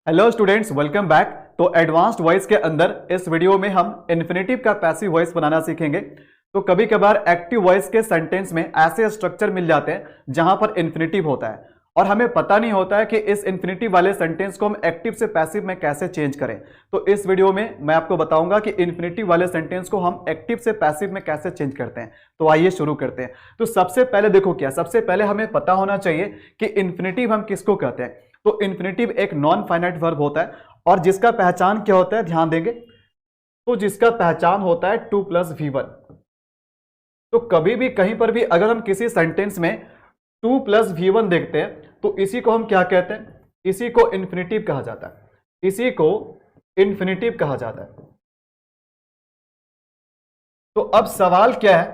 Hello students, welcome back. तो advanced voice के अंदर इस वीडियो में हम इन्फिनेटिव का पैसिव वॉइस बनाना सीखेंगे। तो कभी कभार एक्टिव वॉइस के सेंटेंस में ऐसे स्ट्रक्चर मिल जाते हैं जहां पर इन्फिनेटिव होता है और हमें पता नहीं होता है कि इस इन्फिनेटिव वाले सेंटेंस को हम एक्टिव से पैसिव में कैसे चेंज करें। तो इस वीडियो में मैं आपको बताऊंगा कि इन्फिनेटिव वाले सेंटेंस को हम एक्टिव से पैसिव में कैसे चेंज करते हैं। तो आइए शुरू करते हैं। तो सबसे पहले देखो, सबसे पहले हमें पता होना चाहिए कि इन्फिनेटिव हम किसको कहते हैं। तो इन्फिनेटिव एक नॉन फाइनाइट वर्ब होता है और जिसका पहचान क्या होता है, ध्यान देंगे तो जिसका पहचान होता है 2 + V1। तो कभी भी कहीं पर भी अगर हम किसी सेंटेंस में 2 + V1 देखते हैं तो इसी को हम क्या कहते हैं, इसी को इन्फिनेटिव कहा जाता है। इसी को इन्फिनेटिव कहा जाता है। तो अब सवाल क्या है,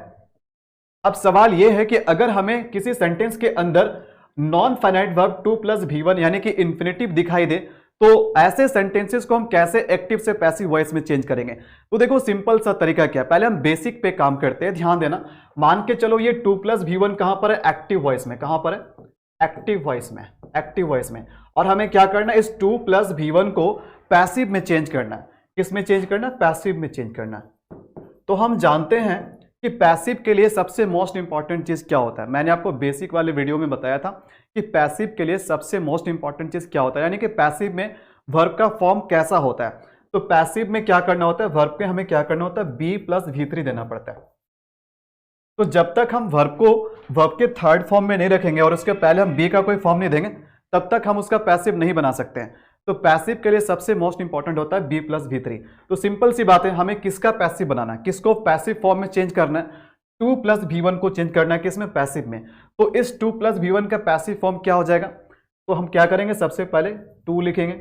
अब सवाल यह है कि अगर हमें किसी सेंटेंस के अंदर नॉन फाइनाइट वर्ब 2 + V1 यानी कि इन्फिनेटिव दिखाई दे तो ऐसे सेंटेंसेस को हम कैसे एक्टिव से पैसिव वॉइस में चेंज करेंगे। तो देखो सिंपल सा तरीका क्या है, पहले हम बेसिक पे काम करते हैं। ध्यान देना, मान के चलो ये 2 + V1 कहां पर है, एक्टिव वॉइस में। कहां पर है, एक्टिव वॉइस में। एक्टिव वॉइस में। और हमें क्या करना है, इस 2 + V1 को पैसिव में चेंज करना है। किस में चेंज करना है, पैसिव में चेंज करना है। तो हम जानते हैं कि पैसिव के लिए सबसे मोस्ट इंपॉर्टेंट चीज क्या होता है। मैंने आपको बेसिक वाले वीडियो में बताया था कि पैसिव के लिए सबसे मोस्ट इंपॉर्टेंट चीज क्या होता है, यानी कि पैसिव में वर्ब का फॉर्म कैसा होता है। तो पैसिव में क्या करना होता है, वर्ब के हमें क्या करना होता है, बी प्लस V3 देना पड़ता है। तो जब तक हम वर्ब को वर्ब के थर्ड फॉर्म में नहीं रखेंगे और उसके पहले हम बी का कोई फॉर्म नहीं देंगे तब तक हम उसका पैसिव नहीं बना सकते हैं। तो पैसिव के लिए सबसे मोस्ट इंपॉर्टेंट होता है बी प्लस V3। तो सिंपल सी बात है, हमें किसका पैसिव बनाना है, किसको पैसिव फॉर्म में चेंज करना है, 2 + V1 को चेंज करना है किसमें, पैसिव में। तो इस 2 + V1 का पैसिव फॉर्म क्या हो जाएगा, तो हम क्या करेंगे, सबसे पहले 2 लिखेंगे।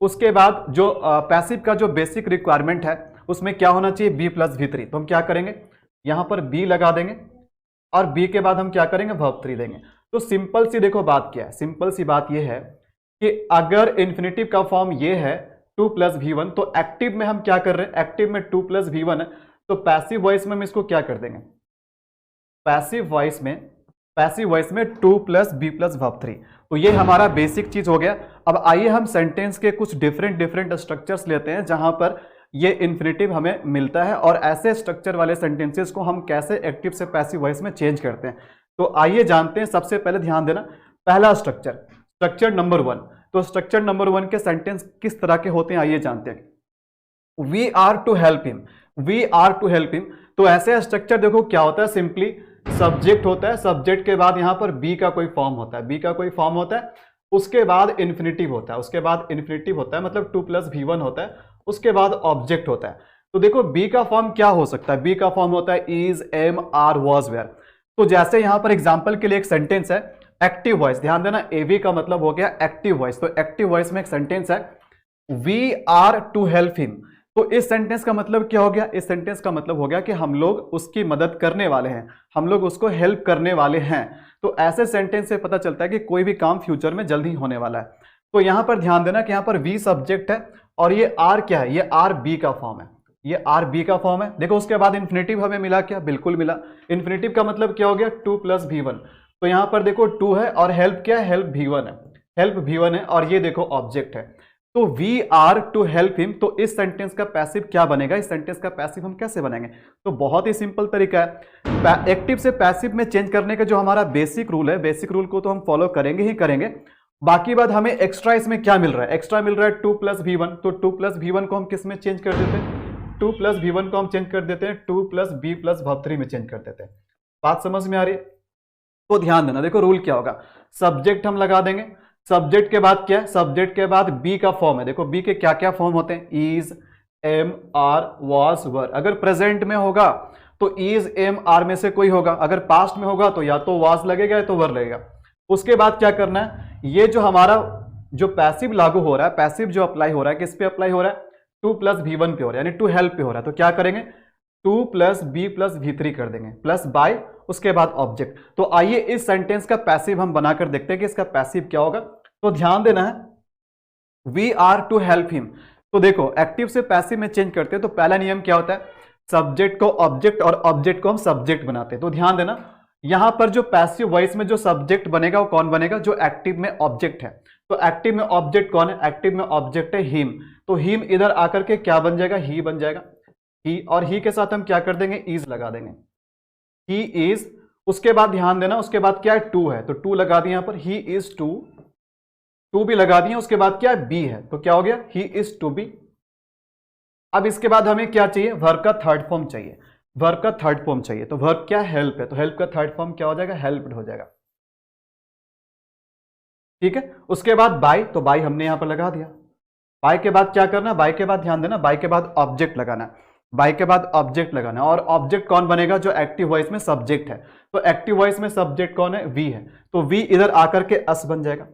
उसके बाद जो पैसिव का जो बेसिक रिक्वायरमेंट है उसमें क्या होना चाहिए, बी प्लस V3। तो हम क्या करेंगे, यहां पर बी लगा देंगे और बी के बाद हम क्या करेंगे, वर्ब 3 देंगे। तो सिंपल सी देखो बात क्या है, सिंपल सी बात यह है कि अगर इन्फिनेटिव का फॉर्म ये है 2 + V1 तो एक्टिव में हम क्या कर रहे हैं, एक्टिव में 2 + V1 है तो पैसिव वॉइस में हम इसको क्या कर देंगे, पैसिव वॉइस में 2 + B + वर्ब 3। तो ये हमारा बेसिक चीज हो गया। अब आइए हम सेंटेंस के कुछ डिफरेंट स्ट्रक्चर्स लेते हैं जहां पर ये इन्फिनेटिव हमें मिलता है और ऐसे स्ट्रक्चर वाले सेंटेंसेस को हम कैसे एक्टिव से पैसिव वॉइस में चेंज करते हैं। तो आइए जानते हैं। सबसे पहले ध्यान देना, पहला स्ट्रक्चर नंबर 1। तो स्ट्रक्चर नंबर 1 के सेंटेंस किस तरह के होते हैं, आइए जानते हैं। We are to help him, we are to help him. तो ऐसे स्ट्रक्चर देखो क्या होता है, सिंपली सब्जेक्ट होता है, सब्जेक्ट के बाद यहां पर बी का कोई फॉर्म होता है, बी का कोई फॉर्म होता है, उसके बाद इन्फिनेटिव होता है, उसके बाद इन्फिनेटिव होता है मतलब 2 + V1 होता है, उसके बाद ऑब्जेक्ट होता है। तो देखो बी का फॉर्म क्या हो सकता है, बी का फॉर्म होता है is, am, are, was, were. तो जैसे यहां पर एग्जाम्पल के लिए एक सेंटेंस है एक्टिव वॉइस, ध्यान देना एवी का मतलब हो गया एक्टिव वॉइस। तो एक्टिव वॉइस में एक सेंटेंस है we are to help him. तो इस सेंटेंस का मतलब क्या हो गया, इस सेंटेंस का मतलब हो गया कि हम लोग उसकी मदद करने वाले हैं, हम लोग उसको हेल्प करने वाले हैं। तो ऐसे सेंटेंस से पता चलता है कि कोई भी काम फ्यूचर में जल्दी होने वाला है। तो यहां पर ध्यान देना कि यहां पर वी सब्जेक्ट है और ये आर क्या है, ये आर बी का फॉर्म है, ये आर बी का फॉर्म है। देखो उसके बाद इन्फिनेटिव हमें मिला क्या, बिल्कुल मिला। इन्फिनेटिव का मतलब क्या हो गया, 2 + V1। तो यहां पर देखो 2 है और हेल्प क्या है, हेल्प V1 है, हेल्प V1 है और ये देखो ऑब्जेक्ट है। तो we are to help him. तो इस सेंटेंस का पैसिव क्या बनेगा, इस सेंटेंस का पैसिव हम कैसे बनाएंगे। तो बहुत ही सिंपल तरीका है, एक्टिव से पैसिव में चेंज करने का जो हमारा बेसिक रूल है, बेसिक रूल को तो हम फॉलो करेंगे ही करेंगे। बाकी बात हमें एक्स्ट्रा इसमें क्या मिल रहा है, एक्स्ट्रा मिल रहा है 2 + V1। तो 2 + V1 को हम किस में चेंज कर देते हैं, 2 + V1 को हम चेंज कर देते हैं 2 + B + वर्ब 3 में चेंज कर देते हैं। बात समझ में आ रही है। तो ध्यान देना, देखो रूल क्या होगा, सब्जेक्ट हम लगा देंगे, सब्जेक्ट के बाद क्या है, सब्जेक्ट के बाद बी का फॉर्म है। देखो बी के क्या क्या फॉर्म होते हैं, इज, एम, आर, वॉज, वर। अगर प्रेजेंट में होगा तो इज, एम, आर में से कोई होगा, अगर पास्ट में होगा तो या तो वॉज लगेगा या तो वर लगेगा। उसके बाद क्या करना है, ये जो हमारा जो पैसिव लागू हो रहा है, पैसिव जो अप्लाई हो रहा है, किस पे अप्लाई हो रहा है, 2 + V1 पे हो रहा है, यानी टू हेल्प पे हो रहा है। तो क्या करेंगे, 2 + B + V3 कर देंगे, प्लस बाय उसके बाद ऑब्जेक्ट। तो आइए इस सेंटेंस का पैसिव हम बनाकर देखते हैं कि इसका पैसिव क्या होगा। तो ध्यान देना है, we are to help him. तो देखो एक्टिव से पैसिव में चेंज करते हैं तो पहला नियम क्या होता है, सब्जेक्ट को ऑब्जेक्ट और ऑब्जेक्ट को हम सब्जेक्ट बनाते हैं। तो ध्यान देना, यहां पर जो पैसिव वॉइस में जो सब्जेक्ट बनेगा वो कौन बनेगा, जो एक्टिव में ऑब्जेक्ट है। तो एक्टिव में ऑब्जेक्ट कौन है? एक्टिव में ऑब्जेक्ट है हिम, तो हिम इधर आकर के क्या बन जाएगा? ही बन जाएगा। ही, और ही के साथ हम क्या कर देंगे? इज लगा देंगे, ही इज। उसके बाद ध्यान देना, उसके बाद क्या है? टू है, तो टू लगा दिया यहां पर, ही इज टू, टू भी लगा दिया। उसके बाद क्या है? बी है, तो क्या हो गया? He is to be. अब इसके बाद हमें क्या चाहिए? वर्ब का थर्ड फॉर्म चाहिए, वर्ब का थर्ड फॉर्म चाहिए। तो वर्ब क्या? हेल्प है, तो हेल्प का थर्ड फॉर्म क्या हो जाएगा? हेल्प्ड हो जाएगा, ठीक है। उसके बाद बाय, तो बाय हमने यहां पर लगा दिया। बाय के बाद क्या करना? बाय के बाद ध्यान देना, बाय के बाद ऑब्जेक्ट लगाना, बाय के बाद ऑब्जेक्ट लगाना। और ऑब्जेक्ट कौन बनेगा? जो एक्टिव वॉइस में सब्जेक्ट है, तो एक्टिव वॉइस में सब्जेक्ट कौन है? वी है, तो वी इधर आकर के अस बन जाएगा।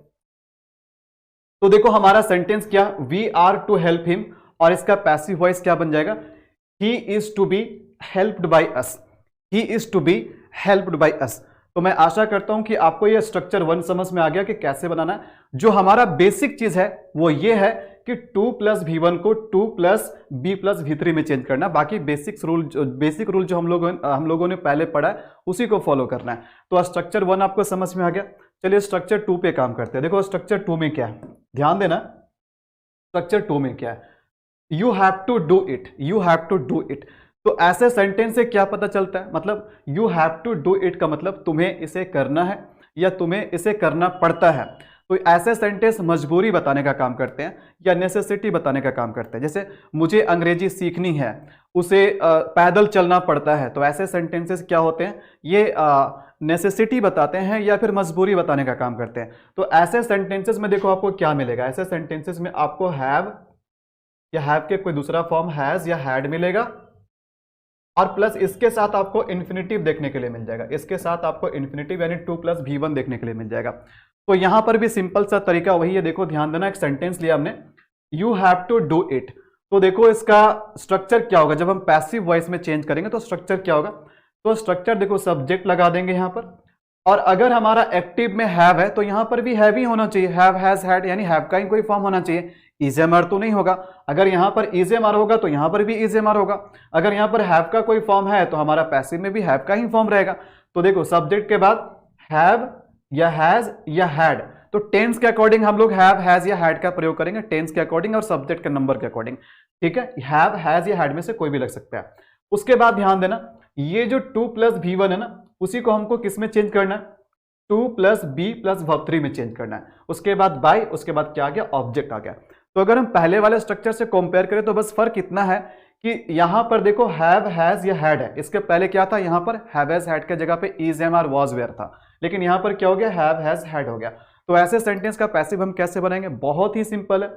तो देखो हमारा सेंटेंस क्या? We are to help him, और इसका पैसिव वॉइस क्या बन जाएगा? He is to be helped by us, he is to be helped by us. तो मैं आशा करता हूं कि आपको यह स्ट्रक्चर वन समझ में आ गया कि कैसे बनाना है। जो हमारा बेसिक चीज है वो ये है कि 2 प्लस V1 को 2 प्लस B प्लस V3 में चेंज करना। बाकी बेसिक रूल जो हम लोगों ने पहले पढ़ा है उसी को फॉलो करना है। तो स्ट्रक्चर वन आपको समझ में आ गया। चलिए स्ट्रक्चर 2 पे काम करते हैं। देखो स्ट्रक्चर 2 में क्या है, ध्यान देना। स्ट्रक्चर 2 में क्या है? You have to do it, you have to do it. तो ऐसे सेंटेंस से क्या पता चलता है? मतलब you have to do it का मतलब तुम्हें इसे करना है या तुम्हें इसे करना पड़ता है। तो ऐसे सेंटेंस मजबूरी बताने का काम करते हैं या नेसेसिटी बताने का काम करते हैं। जैसे मुझे अंग्रेजी सीखनी है, उसे पैदल चलना पड़ता है, तो ऐसे सेंटेंसेस क्या होते हैं? ये नेसेसिटी बताते हैं या फिर मजबूरी बताने का काम करते हैं। तो ऐसे सेंटेंसेस में देखो आपको क्या मिलेगा? ऐसे सेंटेंसेस में आपको हैव या हैव के कोई दूसरा फॉर्म हैज या हैड मिलेगा, और प्लस इसके साथ आपको इन्फिनिटिव देखने के लिए मिल जाएगा। इसके साथ आपको इन्फिनिटिव यानी 2 प्लस V1 देखने के लिए मिल जाएगा। तो यहां पर भी सिंपल सा तरीका वही है। देखो ध्यान देना, एक सेंटेंस लिया हमने, you have to do it. तो देखो इसका स्ट्रक्चर क्या होगा? जब हम पैसिव वॉइस में चेंज करेंगे तो स्ट्रक्चर क्या होगा? तो स्ट्रक्चर देखो सब्जेक्ट लगा देंगे यहां पर, और अगर हमारा एक्टिव में हैव है तो यहां पर भी हैव ही होना चाहिए। हैव, हैज, हैड, यानी हैव का ही कोई फॉर्म होना चाहिए। इज एम आर तो नहीं होगा। अगर यहां पर इज एम आर होगा तो यहां पर भी इज एम आर होगा। अगर यहां पर हैव का कोई फॉर्म है तो हमारा पैसिव में भी हैव का ही फॉर्म रहेगा। तो देखो सब्जेक्ट के बाद हैव या हैज या हैड, तो टेंस के अकॉर्डिंग हम लोग हैव, हैज या हैड का प्रयोग करेंगे, टेंस के अकॉर्डिंग और सब्जेक्ट के नंबर के अकॉर्डिंग, ठीक है। हैव, हैज या हैड में से कोई भी लग सकता है। उसके बाद ध्यान देना, ये जो 2 प्लस V1 है ना, उसी को हमको किस में चेंज करना है? 2 प्लस B प्लस वर्ब 3 में चेंज करना है। उसके बाद बाय, उसके बाद क्या आ गया? ऑब्जेक्ट आ गया। तो अगर हम पहले वाले स्ट्रक्चर से कंपेयर करें तो बस फर्क इतना है कि यहां पर देखो हैव, हैज या हैड है। इसके पहले क्या था? यहां पर हैव, हैज, हैड के जगह पे is, am, are, was, were था, लेकिन यहां पर क्या हो गया? हैव, हैज, हैड हो गया। तो ऐसे सेंटेंस का पैसिव हम कैसे बनाएंगे? बहुत ही सिंपल है।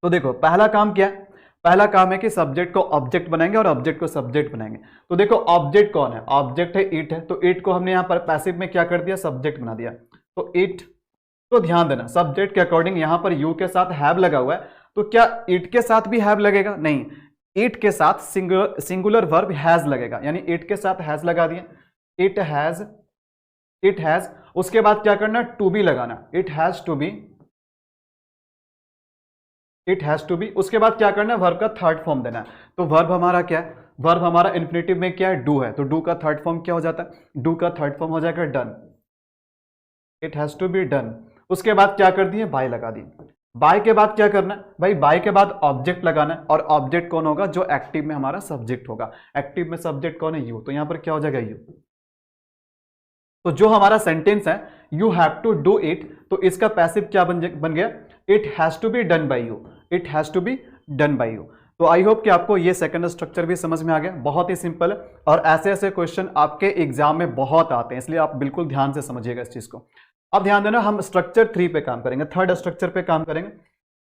तो देखो पहला काम क्या है? पहला काम है कि सब्जेक्ट को ऑब्जेक्ट बनाएंगे और ऑब्जेक्ट को सब्जेक्ट बनाएंगे। तो देखो ऑब्जेक्ट कौन है? ऑब्जेक्ट है इट है, तो इट को हमने यहां पर पैसिव में क्या कर दिया? सब्जेक्ट बना दिया, तो इट। तो ध्यान देना, सब्जेक्ट के अकॉर्डिंग यहां पर यू के साथ हैव लगा हुआ है, तो क्या इट के साथ भी हैव लगेगा? नहीं, इट के साथ सिंगुलर वर्ब हैज लगेगा, यानी इट के साथ हैज लगा दिया, इट हैज, इट हैज। उसके बाद क्या करना? टू बी लगाना, it has to be, it has to be. उसके बाद क्या करना है? वर्ब का थर्ड फॉर्म देना है। तो वर्ब हमारा क्या है? वर्ब हमारा इन्फिनिटिव में क्या है? डू है, तो डू का थर्ड फॉर्म क्या हो जाता है? डू का थर्ड फॉर्म हो जाएगा done, it has to be done. उसके बाद क्या कर दिए? बाय लगा दी। बाय के बाद क्या करना है भाई? बाय के बाद ऑब्जेक्ट लगाना है, और ऑब्जेक्ट कौन होगा? जो एक्टिव में हमारा सब्जेक्ट होगा। एक्टिव में सब्जेक्ट कौन है? यू, तो यहां पर क्या हो जाएगा? यू। तो जो हमारा सेंटेंस है you have to do it, तो इसका पैसिव क्या बन गया? It has to be done by you, it has to be done by you. I hope hope कि आपको ये सेकंड स्ट्रक्चर भी समझ में आ गया। बहुत ही सिंपल है, और ऐसे ऐसे क्वेश्चन आपके एग्जाम में बहुत आते हैं, इसलिए आप बिल्कुल ध्यान से समझिएगा इस चीज को। अब ध्यान देना, हम स्ट्रक्चर 3 पे काम करेंगे, थर्ड स्ट्रक्चर पे काम करेंगे।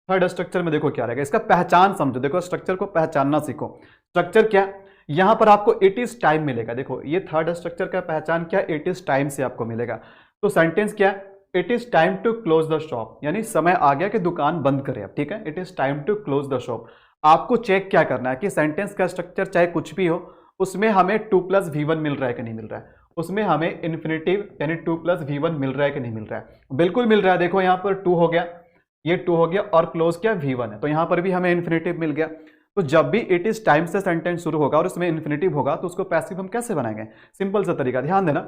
थर्ड स्ट्रक्चर में देखो क्या रहेगा, इसका पहचान समझो। देखो स्ट्रक्चर को पहचानना सीखो। स्ट्रक्चर क्या? यहां पर आपको इट इज टाइम मिलेगा। देखो ये थर्ड स्ट्रक्चर का पहचान क्या? इट इज टाइम से आपको मिलेगा। तो सेंटेंस क्या है? It is time to close the shop, यानी समय आ गया कि दुकान बंद करें अब, ठीक है। It is time to close the shop. आपको चेक क्या करना है कि सेंटेंस का स्ट्रक्चर चाहे कुछ भी हो, उसमें हमें 2 प्लस V1 मिल रहा है कि नहीं मिल रहा है, उसमें हमें इन्फिनिटिव यानी 2 प्लस V1 मिल रहा है कि नहीं मिल रहा है। बिल्कुल मिल रहा है। देखो यहाँ पर 2 हो गया, ये 2 हो गया, और क्लोज क्या? V1 है, तो यहाँ पर भी हमें इन्फिनिटिव मिल गया। तो जब भी इट इज टाइम से सेंटेंस शुरू होगा और उसमें इन्फिनिटिव होगा, तो उसको पैसिव हम कैसे बनाएंगे? सिंपल सा तरीका, ध्यान देना।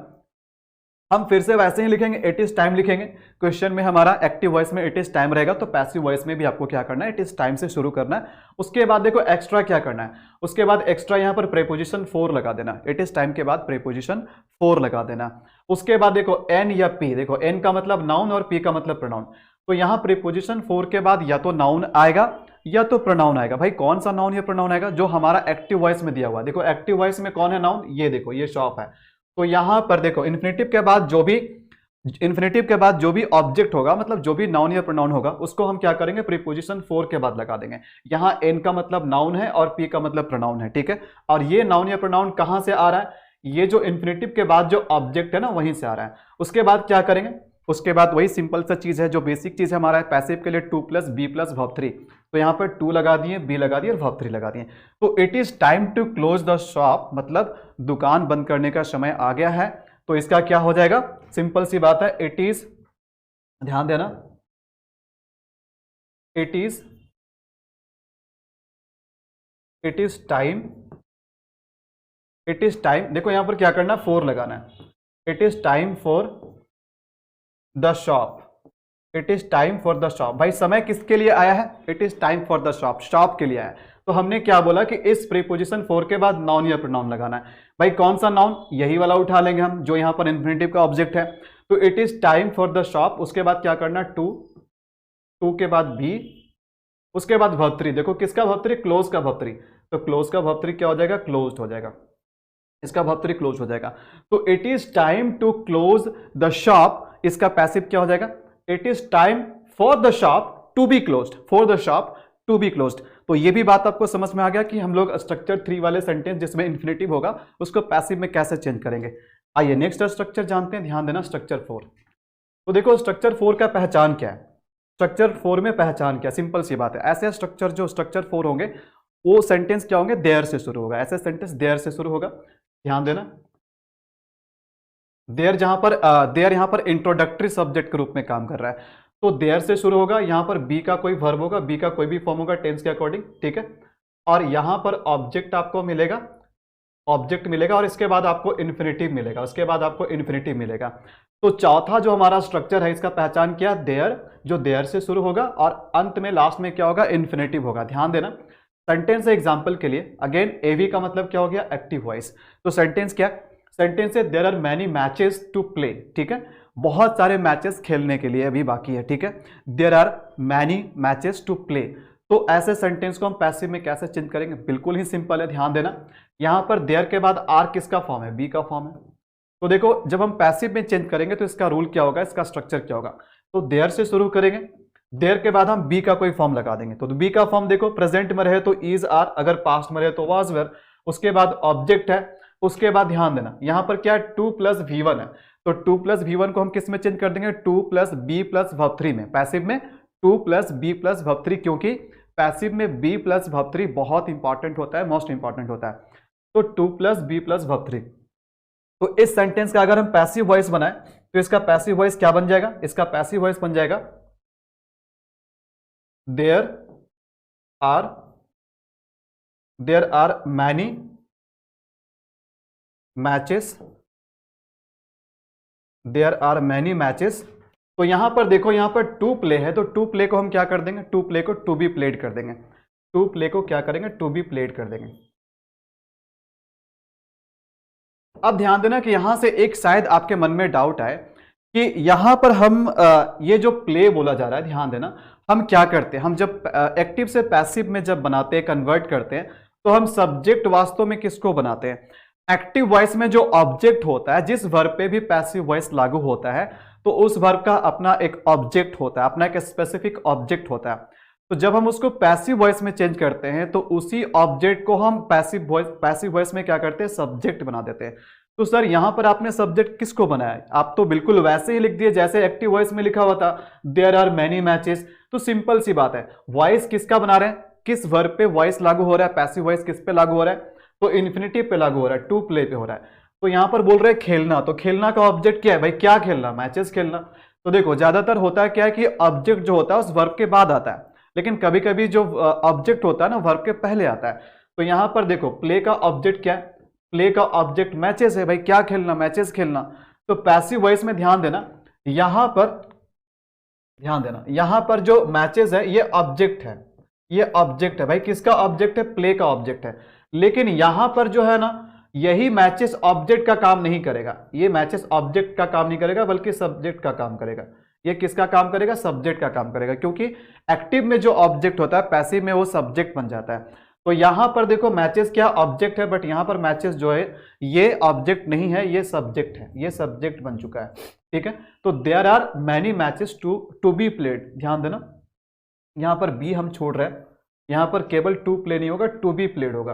हम फिर से वैसे ही लिखेंगे, इट इज टाइम लिखेंगे। क्वेश्चन में हमारा एक्टिव वॉइस में इट इज टाइम रहेगा, तो पैसिव वॉइस में भी आपको क्या करना है, इट इज टाइम से शुरू करना है। उसके बाद देखो एक्स्ट्रा क्या करना है, उसके बाद एक्स्ट्रा यहां पर प्रीपोजिशन फॉर लगा देना, इट इज टाइम के बाद प्रीपोजिशन फॉर लगा देना। उसके बाद देखो एन या पी, देखो एन का मतलब नाउन और पी का मतलब प्रोनाउन, तो यहां प्रीपोजिशन फॉर के बाद या तो नाउन आएगा या तो प्रोनाउन आएगा। भाई कौन सा नाउन या प्रोनाउन आएगा, जो हमारा एक्टिव वॉइस में दिया हुआ। देखो एक्टिव वॉइस में कौन है नाउन, ये देखो ये शॉप है। तो यहां पर देखो इन्फिनेटिव के बाद जो भी ऑब्जेक्ट होगा, मतलब जो भी नाउन या प्रोनाउन होगा, उसको हम क्या करेंगे, प्रीपोजिशन फॉर के बाद लगा देंगे। यहां एन का मतलब नाउन है और पी का मतलब प्रोनाउन है, ठीक है। और ये नाउन या प्रोनाउन कहां से आ रहा है, ये जो इन्फिनेटिव के बाद जो ऑब्जेक्ट है ना, वहीं से आ रहा है। उसके बाद क्या करेंगे, उसके बाद वही सिंपल सा चीज है, जो बेसिक चीज है हमारा है पैसिव के लिए 2 + b + verb 3। तो यहां पर 2 लगा दिए, b लगा दिए और verb 3 लगा दिए। तो it is time to close the shop, मतलब दुकान बंद करने का समय आ गया है। तो इसका क्या हो जाएगा, सिंपल सी बात है, इट इज, ध्यान देना, इट इज टाइम, देखो यहां पर क्या करना, फॉर लगाना है। It is time for the shop, it is time for the shop. भाई समय किसके लिए आया है, it is time for the shop, shop के लिए आया है। तो हमने क्या बोला कि इस प्रीपोजिशन फॉर के बाद नाउन या प्रोनाउन लगाना है। भाई कौन सा नाउन, यही वाला उठा लेंगे हम, जो यहां पर इन्फिनेटिव का ऑब्जेक्ट है। तो it is time for the shop, उसके बाद क्या करना, टू के बाद बी, उसके बाद verb 3। देखो किसका verb 3, क्लोज का verb 3। तो क्लोज का verb 3 क्या हो जाएगा, क्लोज्ड हो जाएगा, इसका verb 3 क्लोज हो जाएगा। तो it is time to close the shop, इसका पैसिव क्या हो जाएगा, it is time for the shop to be closed, for the shop to be closed. तो ये भी बात आपको समझ में आ गया कि हम लोग स्ट्रक्चर 3 वाले सेंटेंस जिसमें इन्फिनेटिव होगा, उसको पैसिव में कैसे चेंज करेंगे। आइए नेक्स्ट स्ट्रक्चर जानते हैं, ध्यान देना, स्ट्रक्चर 4। तो देखो स्ट्रक्चर 4 का पहचान क्या है, स्ट्रक्चर 4 में पहचान क्या, सिंपल सी बात है। ऐसे स्ट्रक्चर जो स्ट्रक्चर 4 होंगे, वो सेंटेंस क्या होंगे, देयर से शुरू होगा, ऐसे सेंटेंस देयर से शुरू होगा। ध्यान देना, देयर यहां पर इंट्रोडक्टरी सब्जेक्ट के रूप में काम कर रहा है, तो देयर से शुरू होगा। यहां पर बी का कोई वर्ब होगा, बी का कोई भी फॉर्म होगा टेंस के अकॉर्डिंग, ठीक है। और यहां पर ऑब्जेक्ट आपको मिलेगा, और इसके बाद आपको इन्फिनेटिव मिलेगा, तो चौथा जो हमारा स्ट्रक्चर है, इसका पहचान क्या, देयर, जो देयर से शुरू होगा और अंत में लास्ट में क्या होगा, इन्फिनेटिव होगा। ध्यान देना, सेंटेंस एग्जांपल के लिए अगेन एवी का मतलब क्या हो गया, एक्टिव वॉइस। तो सेंटेंस क्या, सेंटेंस है there are many matches to play, ठीक है, बहुत सारे मैचेस खेलने के लिए अभी बाकी है, ठीक है। There are many matches to play. तो ऐसे सेंटेंस को हम पैसिव में कैसे चेंज करेंगे, बिल्कुल ही सिंपल है। ध्यान देना, यहां पर देयर के बाद आर किसका फॉर्म है, बी का फॉर्म है। तो देखो जब हम पैसिव में चेंज करेंगे तो इसका रूल क्या होगा, इसका स्ट्रक्चर क्या होगा, तो देयर से शुरू करेंगे, देयर के बाद हम बी का कोई फॉर्म लगा देंगे। तो बी का फॉर्म देखो प्रेजेंट में रहे तो इज आर, अगर पास्ट में रहे तो वाज वेयर, उसके बाद ऑब्जेक्ट है, उसके बाद ध्यान देना यहां पर क्या है, 2 + v1 है। तो 2 + v1 को हम किस में चेंज कर देंगे, 2 + b + verb 3 में, पैसिव में 2 + b + verb 3, क्योंकि पैसिव में b + verb 3 बहुत इंपॉर्टेंट होता है, मोस्ट इंपॉर्टेंट होता है। तो 2 + b + verb 3। तो इस सेंटेंस का अगर हम पैसिव वॉइस बनाए तो इसका पैसिव वॉइस क्या बन जाएगा, इसका पैसिव वॉइस बन जाएगा there are many matches, there are many matches. तो यहां पर देखो, यहां पर टू प्ले है, तो टू प्ले को हम क्या कर देंगे, टू प्ले को टू बी प्लेड कर देंगे, टू प्ले को क्या करेंगे, टू बी प्लेड कर देंगे। अब ध्यान देना कि यहां से एक शायद आपके मन में डाउट आए कि यहां पर हम ये जो प्ले बोला जा रहा है, ध्यान देना हम क्या करते हैं, हम जब एक्टिव से पैसिव में जब बनाते हैं, कन्वर्ट करते हैं, तो हम सब्जेक्ट वास्तव में किसको बनाते हैं, एक्टिव वॉइस में जो ऑब्जेक्ट होता है, जिस वर्ब पे भी पैसिव वॉइस लागू होता है, तो उस वर्ब का अपना एक ऑब्जेक्ट होता है, अपना एक स्पेसिफिक ऑब्जेक्ट होता है। तो जब हम उसको पैसिव वॉइस में चेंज करते हैं तो उसी ऑब्जेक्ट को हम पैसिव वॉइस में क्या करते हैं, सब्जेक्ट बना देते हैं। तो सर यहां पर आपने सब्जेक्ट किसको बनाया, आप तो बिल्कुल वैसे ही लिख दिए जैसे एक्टिव वॉइस में लिखा हुआ था, देयर आर मैनी मैचेस। तो सिंपल सी बात है, वॉइस किसका बना रहे हैं, किस वर्ब पे वॉइस लागू हो रहा है, पैसिव वॉइस किस पे लागू हो रहा है, तो इन्फिनिटिव पे लागू हो रहा है, टू प्ले पे हो रहा है। तो यहां पर बोल रहे हैं खेलना, तो खेलना का ऑब्जेक्ट क्या है भाई, क्या खेलना, मैचेस खेलना। तो देखो ज्यादातर होता है क्या है कि ऑब्जेक्ट जो होता है उस वर्ब के बाद आता है, लेकिन कभी कभी जो ऑब्जेक्ट होता है ना वर्ब के पहले आता है। तो यहां पर देखो प्ले का ऑब्जेक्ट क्या है, प्ले का ऑब्जेक्ट मैचेस है, भाई क्या खेलना, मैचेस खेलना। तो पैसिव वॉइस में ध्यान देना, यहां पर जो मैचेस है ये ऑब्जेक्ट है, ये ऑब्जेक्ट है भाई, किसका ऑब्जेक्ट है, प्ले का ऑब्जेक्ट है। लेकिन यहां पर जो है ना, यही मैचेस ऑब्जेक्ट का काम नहीं करेगा, ये मैचेस ऑब्जेक्ट का काम नहीं करेगा बल्कि सब्जेक्ट का काम करेगा। ये किसका काम करेगा, सब्जेक्ट का काम करेगा, क्योंकि एक्टिव में जो ऑब्जेक्ट होता है पैसिव में वो सब्जेक्ट बन जाता है। तो यहां पर देखो मैचेस क्या ऑब्जेक्ट है, बट यहां पर मैचेस जो है ये ऑब्जेक्ट नहीं है, ये सब्जेक्ट है, ये सब्जेक्ट बन चुका है, ठीक है। तो there are many matches to be played, ध्यान देना, यहां पर बी हम छोड़ रहे हैं, यहां पर केवल टू प्ले नहीं होगा, टू बी प्लेड होगा,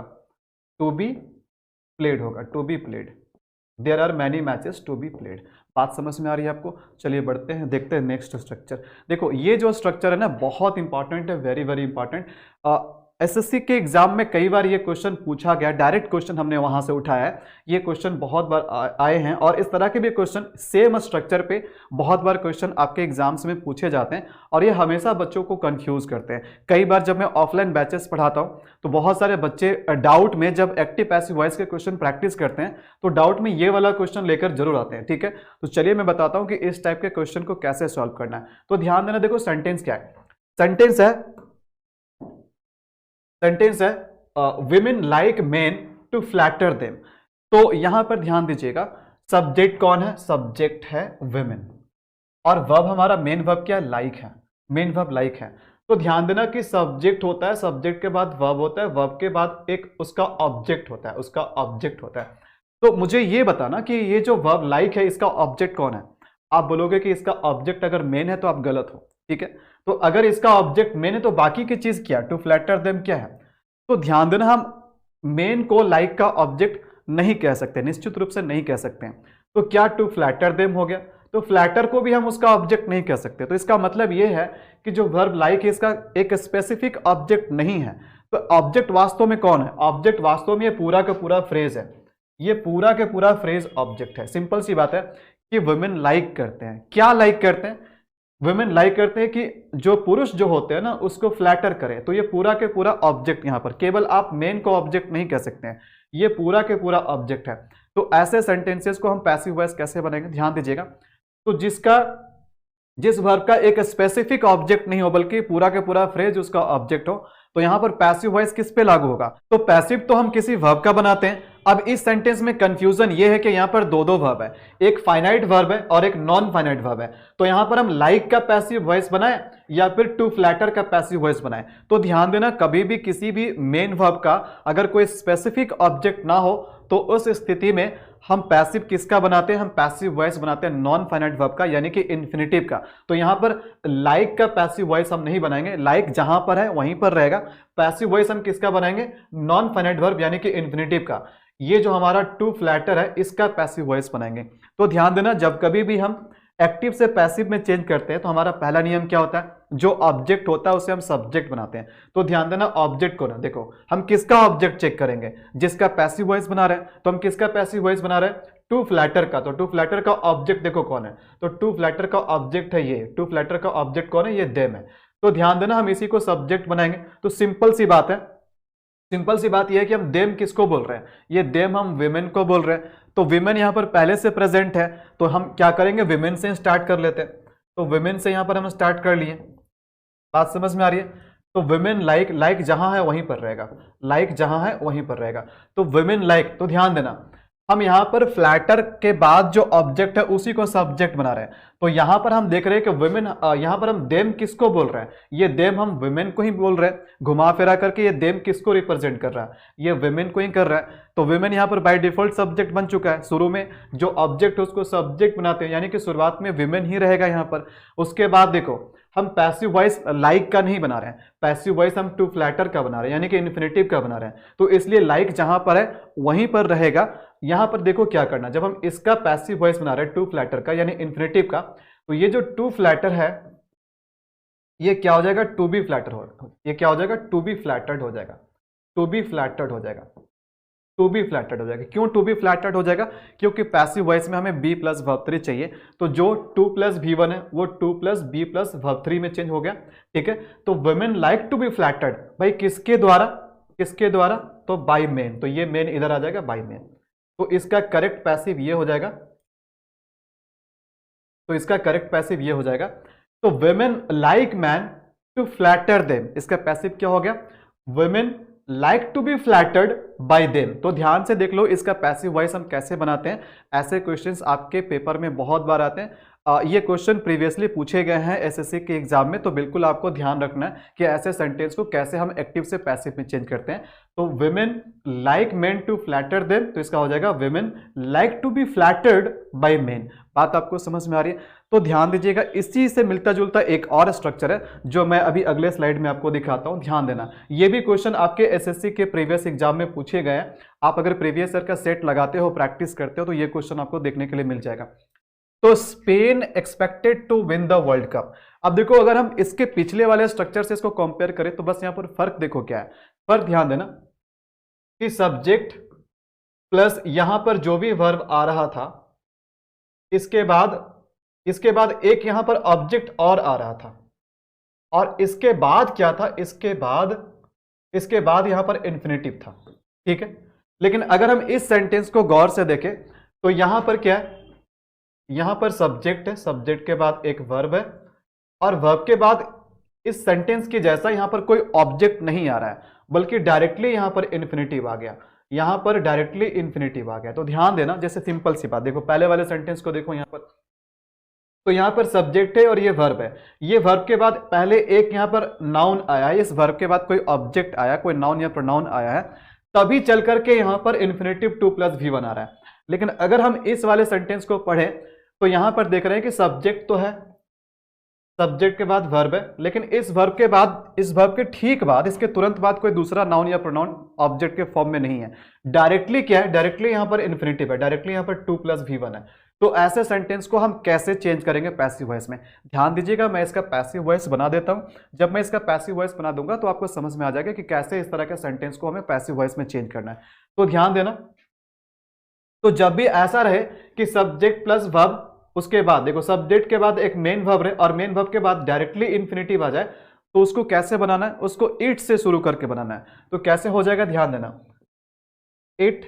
टू बी प्लेड होगा, to be played. There are many matches to be played. बात समझ में आ रही है आपको? चलिए बढ़ते हैं, देखते हैं नेक्स्ट स्ट्रक्चर। देखो ये जो स्ट्रक्चर है ना बहुत इंपॉर्टेंट है, वेरी वेरी इंपॉर्टेंट। एसएससी के एग्जाम में कई बार ये क्वेश्चन पूछा गया, डायरेक्ट क्वेश्चन हमने वहां से उठाया है, ये क्वेश्चन बहुत बार आए हैं, और इस तरह के भी क्वेश्चन सेम स्ट्रक्चर पे बहुत बार क्वेश्चन आपके एग्जाम्स में पूछे जाते हैं, और ये हमेशा बच्चों को कंफ्यूज करते हैं। कई बार जब मैं ऑफलाइन बैचेस पढ़ाता हूं तो बहुत सारे बच्चे डाउट में जब एक्टिव पैसिव वॉइस के क्वेश्चन प्रैक्टिस करते हैं तो डाउट में ये वाला क्वेश्चन लेकर जरूर आते हैं, ठीक है। तो चलिए मैं बताता हूं कि इस टाइप के क्वेश्चन को कैसे सॉल्व करना है। तो ध्यान देना, देखो सेंटेंस क्या है, सेंटेंस है women like men to flatter them. तो यहां पर ध्यान दीजिएगा, सब्जेक्ट कौन है, सब्जेक्ट है विमेन, और वर्ब हमारा मेन वर्ब क्या है, लाइक है, मेन वर्ब लाइक है। तो ध्यान देना कि सब्जेक्ट होता है, सब्जेक्ट के बाद वर्ब होता है, वर्ब के बाद एक उसका ऑब्जेक्ट होता है, उसका ऑब्जेक्ट होता है। तो मुझे ये बताना कि ये जो वर्ब लाइक है इसका ऑब्जेक्ट कौन है। आप बोलोगे कि इसका ऑब्जेक्ट अगर मेन है तो आप गलत हो, ठीक है। तो अगर इसका ऑब्जेक्ट मेन है तो बाकी की चीज क्या, टू फ्लैटर देम क्या है। तो ध्यान देना, हम मेन को लाइक का ऑब्जेक्ट नहीं कह सकते, निश्चित रूप से नहीं कह सकते हैं। तो क्या टू फ्लैटर देम हो गया, तो फ्लैटर को भी हम उसका ऑब्जेक्ट नहीं कह सकते। तो इसका मतलब यह है कि जो वर्ब लाइक है इसका एक स्पेसिफिक ऑब्जेक्ट नहीं है। तो ऑब्जेक्ट वास्तव में कौन है, ऑब्जेक्ट वास्तव में ये पूरा का पूरा फ्रेज है, ये पूरा के पूरा फ्रेज ऑब्जेक्ट है। सिंपल सी बात है कि वुमेन लाइक करते हैं, क्या लाइक करते हैं, वुमेन लाइक करते हैं कि जो पुरुष जो होते हैं ना उसको फ्लैटर करें। तो ये पूरा के पूरा ऑब्जेक्ट, यहां पर केवल आप मेन को ऑब्जेक्ट नहीं कह सकते हैं, ये पूरा के पूरा ऑब्जेक्ट है। तो ऐसे सेंटेंसेस को हम पैसिव वॉइस कैसे बनाएंगे, ध्यान दीजिएगा। तो जिस वर्ब का एक स्पेसिफिक ऑब्जेक्ट नहीं हो बल्कि पूरा के पूरा फ्रेज उसका ऑब्जेक्ट हो, तो यहां पर पैसिव वॉइस किस पे लागू होगा, तो पैसिव तो हम किसी वर्ब का बनाते हैं। अब इस सेंटेंस में कंफ्यूजन ये है कि यहां पर दो वर्ब है, एक फाइनाइट वर्ब है और एक नॉन फाइनाइट वर्ब है। तो यहां पर हम लाइक का पैसिव वॉइस बनाए या फिर टू फ्लैटर का पैसिव वॉइस बनाए। तो ध्यान देना, कभी भी किसी भी मेन वर्ब का अगर कोई स्पेसिफिक ऑब्जेक्ट ना हो तो उस स्थिति में हम पैसिव किसका बनाते हैं, हम पैसिव वॉइस बनाते हैं नॉन फाइनाइट वर्ब का, यानी कि इन्फिनिटिव का। तो यहां पर लाइक का पैसिव वॉइस हम नहीं बनाएंगे, लाइक जहां पर है वहीं पर रहेगा। पैसिव वॉइस हम किसका बनाएंगे, नॉन फाइनाइट वर्ब यानी कि इन्फिनिटिव का। ये जो हमारा टू फ्लैटर है इसका पैसिव वॉइस बनाएंगे। तो ध्यान देना, जब कभी भी हम एक्टिव से पैसिव में चेंज करते हैं तो हमारा पहला नियम क्या होता है, जो ऑब्जेक्ट होता है उसे हम सब्जेक्ट बनाते हैं। तो ध्यान देना, ऑब्जेक्ट को ना, देखो हम किसका ऑब्जेक्ट चेक करेंगे, जिसका पैसिव वॉइस बना रहे हैं। तो हम किसका पैसिव वॉइस बना रहे हैं, टू फ्लैटर का। तो टू फ्लैटर का ऑब्जेक्ट देखो कौन है, तो टू फ्लैटर का ऑब्जेक्ट है ये, टू फ्लैटर का ऑब्जेक्ट कौन है, ये देम है। तो ध्यान देना, हम इसी को सब्जेक्ट बनाएंगे। तो सिंपल सी बात है, सिंपल सी बात यह है कि हम देम किसको बोल रहे हैं, ये देम हम विमेन को बोल रहे हैं। तो विमेन यहां पर पहले से प्रेजेंट है, तो हम क्या करेंगे, विमेन से स्टार्ट कर लेते हैं। तो विमेन से यहां पर हम स्टार्ट कर लिए, बात समझ में आ रही है। तो विमेन लाइक, लाइक जहां है वहीं पर रहेगा, लाइक जहां है वहीं पर रहेगा। तो विमेन लाइक, तो ध्यान देना, हम यहां पर फ्लैटर के बाद जो ऑब्जेक्ट है उसी को सब्जेक्ट बना रहे हैं। तो यहां पर हम देख रहे हैं कि वुमेन, यहां पर हम देम किसको बोल रहे हैं, ये देम हम वुमेन को ही बोल रहे हैं। घुमा फिरा करके ये देम किसको रिप्रेजेंट कर रहा है, ये वुमेन को ही कर रहा है। तो वुमेन यहां पर बाय डिफॉल्ट सब्जेक्ट बन चुका है। शुरू में जो ऑब्जेक्ट है उसको सब्जेक्ट बनाते हैं, यानी कि शुरुआत में वुमेन ही रहेगा यहां पर। उसके बाद देखो हम पैसिव वॉइस लाइक का नहीं बना रहे हैं, पैसिव वॉइस हम टू फ्लैटर का बना रहे हैं, यानी कि इन्फिनिटिव का बना रहे हैं। तो इसलिए लाइक जहां पर है वहीं पर रहेगा। यहां पर देखो क्या करना, जब हम इसका पैसिव वॉइस बना रहे हैं टू फ्लैटर का यानी इन्फिनिटिव का, तो ये जो टू फ्लैटर है ये क्या हो जाएगा, टू बी फ्लैटर हो, ये क्या हो जाएगा, टू बी फ्लैटर्ड हो जाएगा, टू बी फ्लैटर्ड हो जाएगा, टू बी फ्लैटर्ड हो जाएगा। क्यों टू बी फ्लैटर्ड हो जाएगा, क्योंकि पैसिव वॉइस में हमें बी प्लस वर्ब 3 चाहिए। तो जो टू प्लस V1 है वो to plus be plus verb 3 में चेंज हो गया, ठीक है। तो women like to be flattered, भाई किसके द्वारा, किसके द्वारा, तो बाय मेन। तो ये मेन इधर आ जाएगा, बाय मेन। तो इसका करेक्ट पैसिव ये हो जाएगा, तो इसका करेक्ट पैसिव ये हो जाएगा। तो women like men to flatter them, इसका पैसिव क्या हो गया? women like to be flattered by them। तो ध्यान से देख लो इसका पैसिव वॉइस हम कैसे बनाते हैं। ऐसे क्वेश्चंस आपके पेपर में बहुत बार आते हैं। ये क्वेश्चन प्रीवियसली पूछे गए हैं एसएससी के एग्जाम में, तो बिल्कुल आपको ध्यान रखना है कि ऐसे सेंटेंस को कैसे हम एक्टिव से पैसिव में चेंज करते हैं। तो women like men to flatter them, तो इसका हो जाएगा women like to be flattered by men। बात आपको समझ में आ रही है? तो ध्यान दीजिएगा, इसी से मिलता जुलता एक और स्ट्रक्चर है जो मैं अभी अगले स्लाइड में आपको दिखाता हूं, ध्यान देना। ये भी क्वेश्चन आपके एसएससी के प्रीवियस एग्जाम में पूछे गए हैं। आप अगर प्रीवियस ईयर का सेट लगाते हो, प्रैक्टिस करते हो, तो ये क्वेश्चन आपको देखने के लिए मिल जाएगा। तो Spain expected to win the world cup. अब देखो, अगर हम इसके पिछले वाले स्ट्रक्चर से इसको कंपेयर करें तो बस यहां पर फर्क देखो क्या है। फर्क ध्यान देना कि सब्जेक्ट प्लस यहां पर जो भी वर्ब आ रहा था, इसके बाद एक यहां पर ऑब्जेक्ट और आ रहा था, और इसके बाद क्या था? इसके बाद यहां पर इंफिनिटिव था, ठीक है। लेकिन अगर हम इस सेंटेंस को गौर से देखें तो यहां पर क्या है? यहां पर सब्जेक्ट है, सब्जेक्ट के बाद एक वर्ब है, और वर्ब के बाद इस सेंटेंस के जैसा यहां पर कोई ऑब्जेक्ट नहीं आ रहा है, बल्कि डायरेक्टली यहां पर इन्फिनिटिव आ गया। यहां पर डायरेक्टली इन्फिनिटिव आ गया। तो ध्यान देना, जैसे सिंपल सी बात देखो, पहले वाले सेंटेंस को देखो यहां पर, तो यहां पर सब्जेक्ट है और ये वर्ब है। ये वर्ब के बाद पहले एक यहां पर नाउन आया है, इस वर्ब के बाद कोई ऑब्जेक्ट आया, कोई नाउन या प्रोनाउन आया है, तभी चल करके यहां पर इन्फिनिटिव 2 + V1 आ रहा है। लेकिन अगर हम इस वाले सेंटेंस को पढ़ें तो यहां पर देख रहे हैं कि सब्जेक्ट तो है, सब्जेक्ट के बाद वर्ब है, लेकिन इस वर्ब के बाद, इस वर्ब के ठीक बाद, इसके तुरंत बाद कोई दूसरा नाउन या प्रोनाउन ऑब्जेक्ट के फॉर्म में नहीं है। डायरेक्टली क्या है? डायरेक्टली यहां पर इन्फिनिटिव है, डायरेक्टली यहां पर 2 + V1 है। तो ऐसे सेंटेंस को हम कैसे चेंज करेंगे पैसिव वॉइस में? ध्यान दीजिएगा, मैं इसका पैसिव वॉइस बना देता हूं। जब मैं इसका पैसिव वॉइस बना दूंगा तो आपको समझ में आ जाएगा कि कैसे इस तरह के सेंटेंस को हमें पैसिव वॉइस में चेंज करना है। तो ध्यान देना, तो जब भी ऐसा रहे कि सब्जेक्ट प्लस वर्ब, उसके बाद देखो सब्जेक्ट के बाद एक मेन वर्ब है और मेन वर्ब के बाद डायरेक्टली इन्फिनिटिव आ जाए, तो उसको कैसे बनाना है? उसको इट से शुरू करके बनाना है। तो कैसे हो जाएगा? ध्यान देना, इट।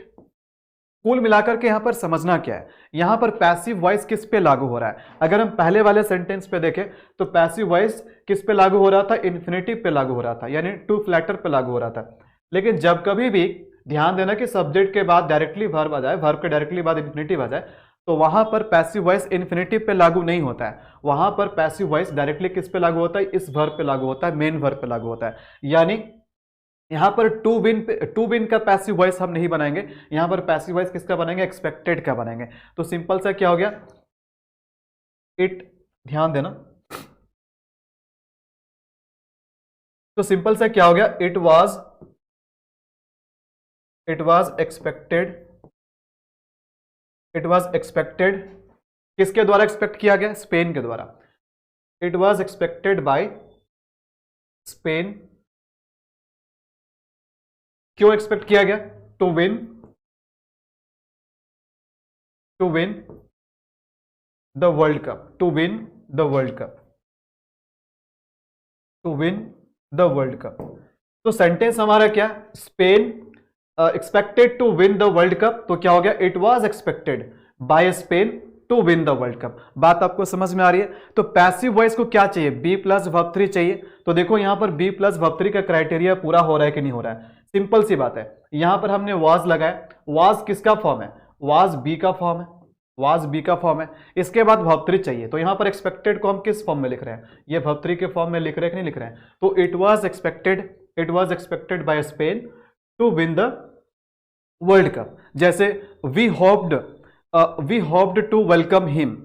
कुल मिलाकर के यहां पर समझना क्या है, यहां पर पैसिव वॉइस किस पे लागू हो रहा है? अगर हम पहले वाले सेंटेंस पे देखें तो पैसिव वॉइस किस पे लागू हो रहा था? इन्फिनिटिव पे लागू हो रहा था, यानी टू फ्लैटर पे लागू हो रहा था। लेकिन जब कभी भी ध्यान देना कि सब्जेक्ट के बाद डायरेक्टली वर्ब आ जाए, वर्ब के डायरेक्टली बाद इन्फिनिटिव आ जाए, तो वहां पर पैसिव वॉइस इन्फिनिटिव पे लागू नहीं होता है। वहां पर पैसिव वॉइस डायरेक्टली किस पे लागू होता है? इस वर्ब पे लागू होता है, मेन वर्ब पे लागू होता है। यानी यहां पर टू विन का पैसिव वॉइस हम नहीं बनाएंगे, यहां पर पैसिव वॉइस किसका बनाएंगे? एक्सपेक्टेड का बनाएंगे। तो सिंपल सा क्या हो गया? इट। ध्यान देना, तो सिंपल सा क्या हो गया? It was expected. किसके द्वारा एक्सपेक्ट किया गया? स्पेन के द्वारा। It was expected by Spain. क्यों एक्सपेक्ट किया गया? To win the world cup, to win the world cup. तो सेंटेंस हमारा क्या? Spain expected to win the world cup. तो क्या हो गया? It was expected by Spain to win the world cup. बात आपको समझ में आ रही है? तो पैसिव वॉइस को क्या चाहिए? बी प्लस वर्ब 3 चाहिए। तो देखो यहां पर बी प्लस वर्ब 3 का क्राइटेरिया पूरा हो रहा है कि नहीं हो रहा है? सिंपल सी बात है, यहां पर हमने वाज लगाया, वाज किसका फॉर्म है? वाज बी का फॉर्म है, इसके बाद वर्ब 3 चाहिए। तो यहां पर एक्सपेक्टेड को हम किस फॉर्म में लिख रहे हैं? ये वर्ब 3 के फॉर्म में लिख रहे हैं कि नहीं लिख रहे हैं? तो it was expected by Spain to win the world cup. जैसे we hoped to welcome him,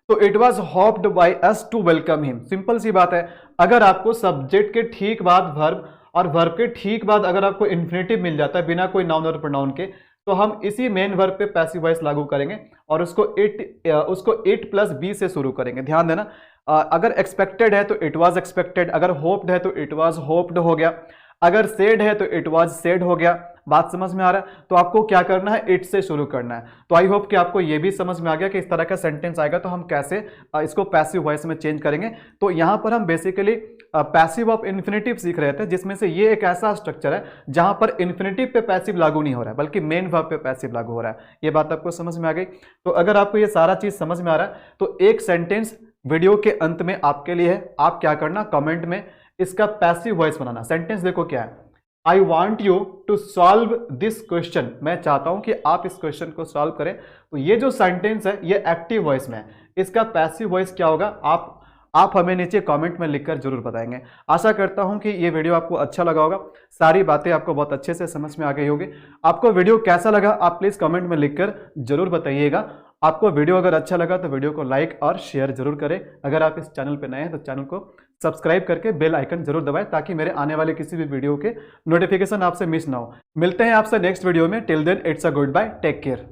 तो it was hoped by us to welcome him. Simple सी बात है, अगर आपको सब्जेक्ट के ठीक बाद वर्ब और वर्ब के ठीक बाद अगर आपको इन्फिनिटिव मिल जाता है बिना कोई नाउन और प्रोनाउन के, तो हम इसी मेन वर्ब पे पैसिव वॉइस लागू करेंगे और उसको इट प्लस बी से शुरू करेंगे। ध्यान देना, अगर एक्सपेक्टेड है तो इट वाज एक्सपेक्टेड, अगर होप्ड है तो इट वाज होप्ड हो गया, अगर सेड है तो इट वाज सेड हो गया। बात समझ में आ रहा है? तो आपको क्या करना है? इट से शुरू करना है। तो आई होप कि आपको ये भी समझ में आ गया कि इस तरह का सेंटेंस आएगा तो हम कैसे इसको पैसिव वॉइस में चेंज करेंगे। तो यहां पर हम बेसिकली पैसिव ऑफ इन्फिनेटिव सीख रहे थे, जिसमें से ये एक ऐसा स्ट्रक्चर है जहां पर इन्फिनेटिव पे पैसिव लागू नहीं हो रहा है बल्कि मेन वर्ब पे पैसिव लागू हो रहा है। ये बात आपको समझ में आ गई? तो अगर आपको ये सारा चीज समझ में आ रहा है तो एक सेंटेंस वीडियो के अंत में आपके लिए है। आप क्या करना, कमेंट में इसका पैसिव वॉइस बनाना। सेंटेंस देखो क्या है, I want you to solve this question. मैं चाहता हूं कि आप इस क्वेश्चन को सॉल्व करें। तो ये जो सेंटेंस है ये एक्टिव वॉइस में है, इसका पैसिव वॉइस क्या होगा आप हमें नीचे कमेंट में लिखकर जरूर बताएंगे। आशा करता हूं कि ये वीडियो आपको अच्छा लगा होगा, सारी बातें आपको बहुत अच्छे से समझ में आ गई होगी। आपको वीडियो कैसा लगा आप प्लीज कमेंट में लिखकर जरूर बताइएगा। आपको वीडियो अगर अच्छा लगा तो वीडियो को लाइक और शेयर जरूर करें। अगर आप इस चैनल पर नए हैं तो चैनल को सब्सक्राइब करके बेल आइकन जरूर दबाएं ताकि मेरे आने वाले किसी भी वीडियो के नोटिफिकेशन आपसे मिस ना हो। मिलते हैं आपसे नेक्स्ट वीडियो में। Till then it's a goodbye, take care.